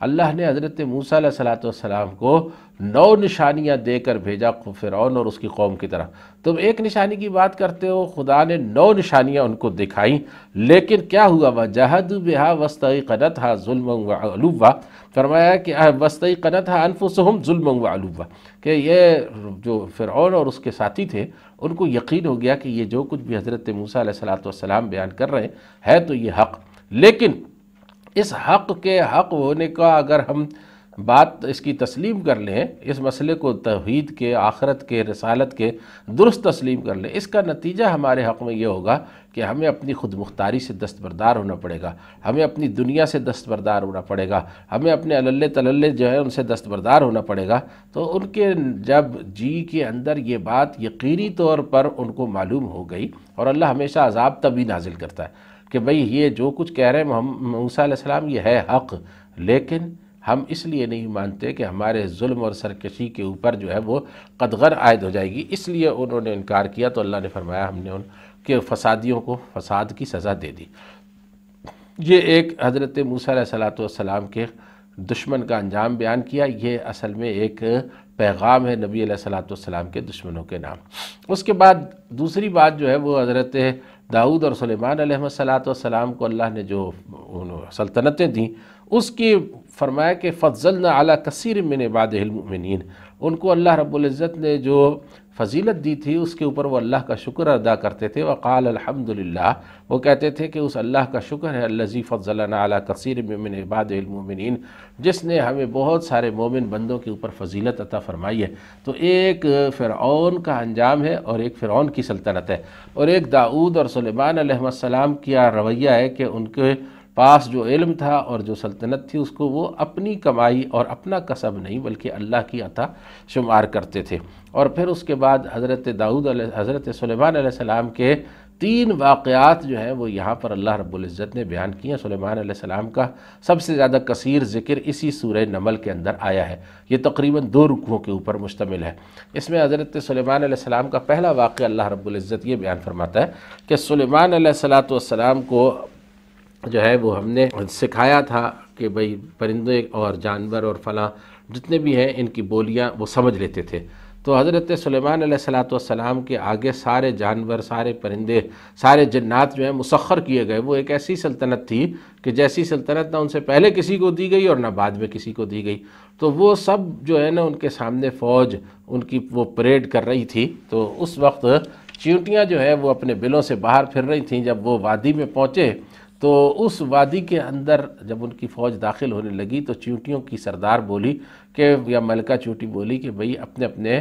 اللہ نے حضرت موسیٰ علیہ السلام کو 9 نشانیاں دے کر بھیجا فرعون اور اس کی قوم کی طرف۔ تم ایک نشانی کی بات کرتے ہو، خدا نے 9 نشانیاں ان کو دکھائیں، لیکن کیا ہوا؟ وَجَحَدُوا بِهَا وَاسْتَيْقَنَتْهَا ظُلْمًا وَعُلُوًّا، فرمایا کہ وَاسْتَيْقَنَتْهَا أَنفُسُهُمْ ظُلْمًا وَعُلُوًّا، کہ یہ جو فرعون اور اس کے ساتھی تھے ان کو یقین ہو گیا کہ یہ جو کچھ بھی حضرت موسیٰ علیہ السلام بیان کر رہے ہیں ہے تو یہ حق، لیکن اس حق کے حق ہونے کا اگر ہم بات اس کی تسلیم کر لیں، اس مسئلے کو توحید کے، آخرت کے، رسالت کے درست تسلیم کر لیں، اس کا نتیجہ ہمارے حق میں یہ ہوگا کہ ہمیں اپنی خود مختاری سے دستبردار ہونا پڑے گا، ہمیں اپنی دنیا سے دستبردار ہونا پڑے گا، ہمیں اپنے اللہ تللے جو ہے ان سے دستبردار ہونا پڑے گا۔ تو ان کے جب جی کے اندر یہ بات یقینی طور پر ان کو معلوم ہو گئی، اور اللہ ہمیشہ عذاب تبھی نازل کرتا ہے کہ بھئی یہ جو کچھ کہہ رہے ہیں موسیٰ علیہ السلام یہ ہے حق، لیکن ہم اس لیے نہیں مانتے کہ ہمارے ظلم اور سرکشی کے اوپر جو ہے وہ قدغن عائد ہو جائے گی، اس لیے انہوں نے انکار کیا۔ تو اللہ نے فرمایا ہم نے ان کے فسادیوں کو فساد کی سزا دے دی۔ یہ ایک حضرت موسیٰ علیہ السلام کے دشمن کا انجام بیان کیا، یہ اصل میں ایک پیغام ہے نبی علیہ السلام کے دشمنوں کے نام۔ اس کے بعد دوسری بات جو ہے وہ حضرت داؤد اور سلیمان علیہ السلام کو اللہ نے جو سلطنتیں دیں اس کی فرمایا کہ فضلنا علی کثیر من عبادہ المؤمنین، ان کو اللہ رب العزت نے جو فضیلت دی تھی اس کے اوپر وہ اللہ کا شکر ادا کرتے تھے۔ وقال الحمدللہ، وہ کہتے تھے کہ اس اللہ کا شکر ہے الذی فضلنا علی کثیر من عبادہ المؤمنین، جس نے ہمیں بہت سارے مومن بندوں کے اوپر فضیلت عطا فرمائی ہے۔ تو ایک فرعون کا انجام ہے اور ایک فرعون کی سلطنت ہے، اور ایک داؤد اور سلیمان علیہ السلام کا رویہ ہے کہ ان کے پاس جو علم تھا اور جو سلطنت تھی اس کو وہ اپنی کمائی اور اپنا کسب نہیں بلکہ اللہ کی عطا شمار کرتے تھے۔ اور پھر اس کے بعد حضرت سلیمان علیہ السلام کے 3 واقعات جو ہیں وہ یہاں پر اللہ رب العزت نے بیان کیے۔ سلیمان علیہ السلام کا سب سے زیادہ کثیر ذکر اسی سورہ نمل کے اندر آیا ہے، یہ تقریباً 2 رکوعوں کے اوپر مشتمل ہے۔ اس میں حضرت سلیمان علیہ السلام کا پہلا واقعہ اللہ رب العزت یہ بیان فرماتا ہے کہ سلیمان علیہ السلام کو جو ہے وہ ہم نے سکھایا تھا کہ بھئی پرندے اور جانور اور فلاں جتنے بھی ہیں ان کی بولیاں وہ سمجھ لیتے تھے۔ تو حضرت سلیمان علیہ السلام کے آگے سارے جانور، سارے پرندے، سارے جنات جو ہیں مسخر کیے گئے۔ وہ ایک ایسی سلطنت تھی کہ جیسی سلطنت نہ ان سے پہلے کسی کو دی گئی اور نہ بعد میں کسی کو دی گئی۔ تو وہ سب جو ہے نا ان کے سامنے فوج ان کی وہ پریڈ کر رہی تھی۔ تو اس وقت چیونٹیاں جو ہے وہ اپنے بلوں سے باہر پھر رہی تھیں۔ جب وہ وادی میں پہنچے تو اس وادی کے اندر جب ان کی فوج داخل ہونے لگی تو چیونٹیوں کی سردار بولی کہ یا ملکہ چیونٹی بولی کہ بھئی اپنے اپنے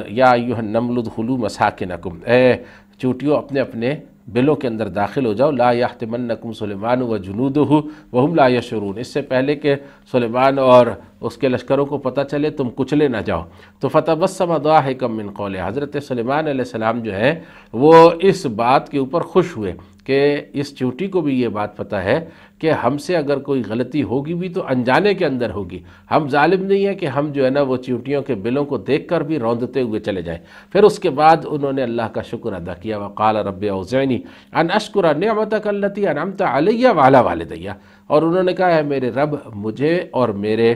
یا ایھا النمل ادخلوا مساکنکم، اے چیونٹیوں اپنے اپنے بلوں کے اندر داخل ہو جاؤ، لا یحطمنکم سلیمان وجنودہ وہم لا یشعرون، اس سے پہلے کہ سلیمان اور اس کے لشکروں کو پتہ چلے تم کچلے نہ جاؤ۔ تو فتبسم ضاحکا من قولہ، حضرت سلیمان علیہ السلام جو ہے وہ اس بات کے اوپر خوش ہوئے کہ اس چیونٹی کو بھی یہ بات پتہ ہے کہ ہم سے اگر کوئی غلطی ہوگی بھی تو انجانے کے اندر ہوگی، ہم ظالم نہیں ہیں کہ ہم جو ہے نا وہ چیونٹیوں کے بلوں کو دیکھ کر بھی روندتے ہوئے چلے جائیں۔ پھر اس کے بعد انہوں نے اللہ کا شکر ادا کیا، وقال رب اوزعنی ان اشکر نعمتک التی انعمت علی وعلی والدی، اور انہوں نے کہا ہے میرے رب مجھے اور میرے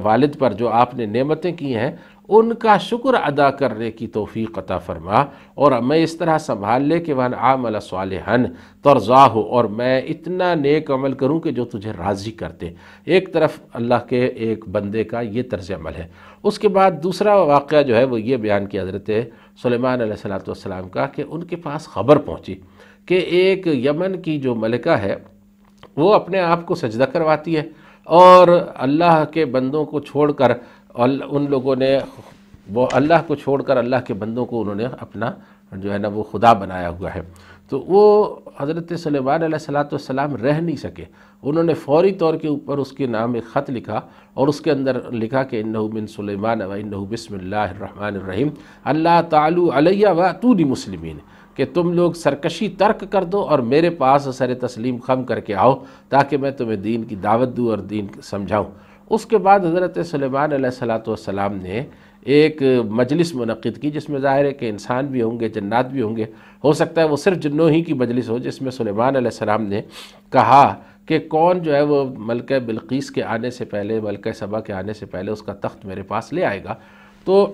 والد پر جو آپ نے نعمتیں کی ہیں ان کا شکر ادا کرنے کی توفیق عطا فرما، اور میں اس طرح سنبھال لے کہ وَأَنْ أَعْمَلَ صَالِحًا تَرْضَاهُ، اور میں اتنا نیک عمل کروں کہ جو تجھے راضی کرتے۔ ایک طرف اللہ کے ایک بندے کا یہ طرز عمل ہے۔ اس کے بعد دوسرا واقعہ جو ہے وہ یہ بیان کیا حضرت سلیمان علیہ السلام کا کہ ان کے پاس خبر پہنچی کہ ایک یمن کی جو ملکہ ہے وہ اپنے آپ کو سجدہ کرواتی ہے، اور اللہ کے بندوں کو چھوڑ کر ان لوگوں نے وہ اللہ کو چھوڑ کر اللہ کے بندوں کو انہوں نے اپنا جو ہے نا وہ خدا بنایا ہوا ہے۔ تو وہ حضرت سلیمان علیہ السلام رہ نہیں سکے، انہوں نے فوری طور کے اوپر اس کے نام ایک خط لکھا اور اس کے اندر لکھا کہ انہ من سلیمان و انہ بسم اللہ الرحمن الرحیم اللہ تعالی علی واتونی مسلمین، کہ تم لوگ سرکشی ترک کر دو اور میرے پاس سر تسلیم خم کر کے آؤ تاکہ میں تمہیں دین کی دعوت دوں اور دین سمجھاؤں۔ اس کے بعد حضرت سلیمان علیہ السلام نے ایک مجلس منعقد کی جس میں ظاہر ہے کہ انسان بھی ہوں گے، جنات بھی ہوں گے، ہو سکتا ہے وہ صرف جنوں ہی کی مجلس ہو، جس میں سلیمان علیہ السلام نے کہا کہ کون جو ہے وہ ملکہ بلقیس کے آنے سے پہلے، ملکہ سبا کے آنے سے پہلے اس کا تخت میرے پاس لے آئے گا۔ تو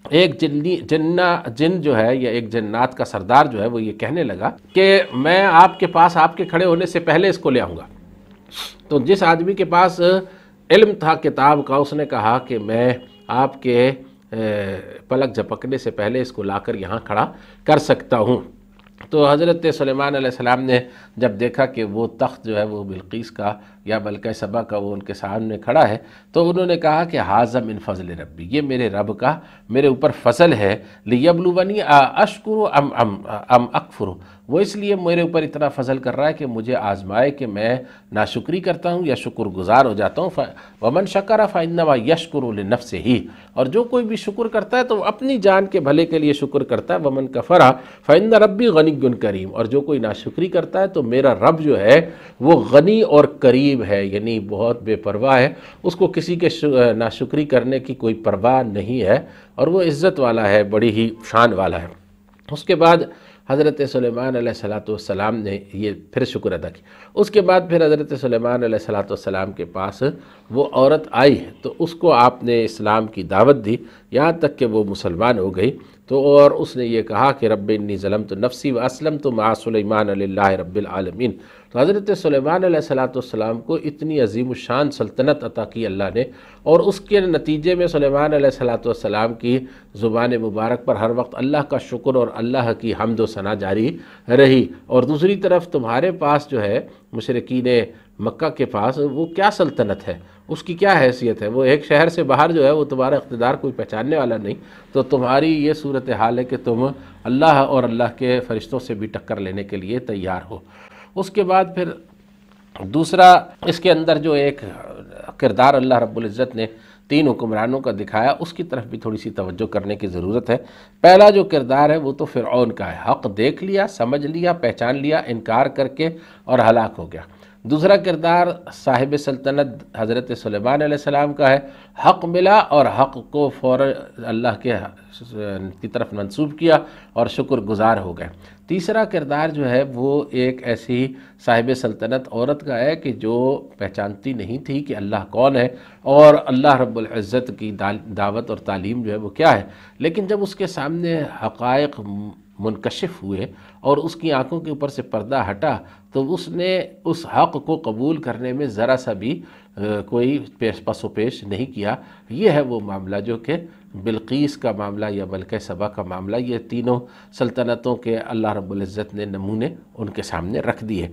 ایک جن جو ہے یا ایک جنات کا سردار جو ہے وہ یہ کہنے لگا کہ میں آپ کے پاس آپ کے کھڑے ہونے سے پہلے اس کو لے آؤں گا۔ تو جس آدمی کے پاس علم تھا کتاب کا، اس نے کہا کہ میں آپ کے پلک جھپکنے سے پہلے اس کو لا کر یہاں کھڑا کر سکتا ہوں۔ تو حضرت سلیمان علیہ السلام نے جب دیکھا کہ وہ تخت جو ہے وہ بلقیس کا یا ملکہ سبا کا وہ ان کے سامنے کھڑا ہے، تو انہوں نے کہا کہ ھذا من فضل ربی، یہ میرے رب کا میرے اوپر فضل ہے، لیبلونی اشکر ام اکفر، وہ اس لیے میرے اوپر اتنا فضل کر رہا ہے کہ مجھے آزمائے کہ میں ناشکری کرتا ہوں یا شکر گزار ہو جاتا ہوں۔ ومن شکر فانما یشکر لنفسہ، اور جو کوئی بھی شکر کرتا ہے تو وہ اپنی جان کے بھلے کے لیے شکر کرتا ہے۔ ومن کفر فان ربی غنی کریم، اور جو کوئی ناشکری کرتا ہے تو میرا رب جو ہے وہ غنی اور کریم ہے، یعنی بہت بے پرواہ ہے، اس کو کسی کے ناشکری کرنے کی کوئی پرواہ نہیں ہے، اور وہ عزت والا ہے، بڑی ہی شان والا ہے۔ اس کے بعد حضرت سلیمان علیہ السلام نے یہ پھر شکر ادا کی۔ اس کے بعد پھر حضرت سلیمان علیہ السلام کے پاس وہ عورت آئی تو اس کو آپ نے اسلام کی دعوت دی، یہاں تک کہ وہ مسلمان ہو گئی۔ تو اور اس نے یہ کہا کہ رب انی ظلمت نفسی واسلمت مع سلیمان للہ رب العالمین۔ تو حضرت سلیمان علیہ السلام کو اتنی عظیم الشان سلطنت عطا کی اللہ نے، اور اس کے نتیجے میں سلیمان علیہ السلام کی زبان مبارک پر ہر وقت اللہ کا شکر اور اللہ کی حمد و ثنا جاری رہی۔ اور دوسری طرف تمہارے پاس جو ہے مشرکین مکہ کے پاس وہ کیا سلطنت ہے، اس کی کیا حیثیت ہے، وہ ایک شہر سے باہر جو ہے وہ تمہارا اقتدار کوئی پہچاننے والا نہیں، تو تمہاری یہ صورتحال ہے کہ تم اللہ اور اللہ کے فرشتوں سے بھی ٹکر لینے کے لیے تیار ہو۔ اس کے بعد پھر دوسرا اس کے اندر جو ایک کردار اللہ رب العزت نے 3 حکمرانوں کا دکھایا، اس کی طرف بھی تھوڑی سی توجہ کرنے کی ضرورت ہے۔ پہلا جو کردار ہے وہ تو فرعون کا ہے، حق دیکھ لیا، سمجھ لیا، پہچان لیا، انکار کر کے اور ہلاک ہو گیا۔ دوسرا کردار صاحب سلطنت حضرت سلیمان علیہ السلام کا ہے، حق ملا اور حق کو فوراً اللہ کی طرف منسوب کیا اور شکر گزار ہو گئے۔ تیسرا کردار جو ہے وہ ایک ایسی صاحب سلطنت عورت کا ہے کہ جو پہچانتی نہیں تھی کہ اللہ کون ہے اور اللہ رب العزت کی دعوت اور تعلیم جو ہے وہ کیا ہے، لیکن جب اس کے سامنے حقائق منکشف ہوئے اور اس کی آنکھوں کے اوپر سے پردہ ہٹا تو اس نے اس حق کو قبول کرنے میں ذرا سا بھی کوئی پس و پیش نہیں کیا۔ یہ ہے وہ معاملہ جو کہ بلقیس کا معاملہ یا ملکہ سبا کا معاملہ، یہ تینوں سلطنتوں کے اللہ رب العزت نے نمونے ان کے سامنے رکھ دیے۔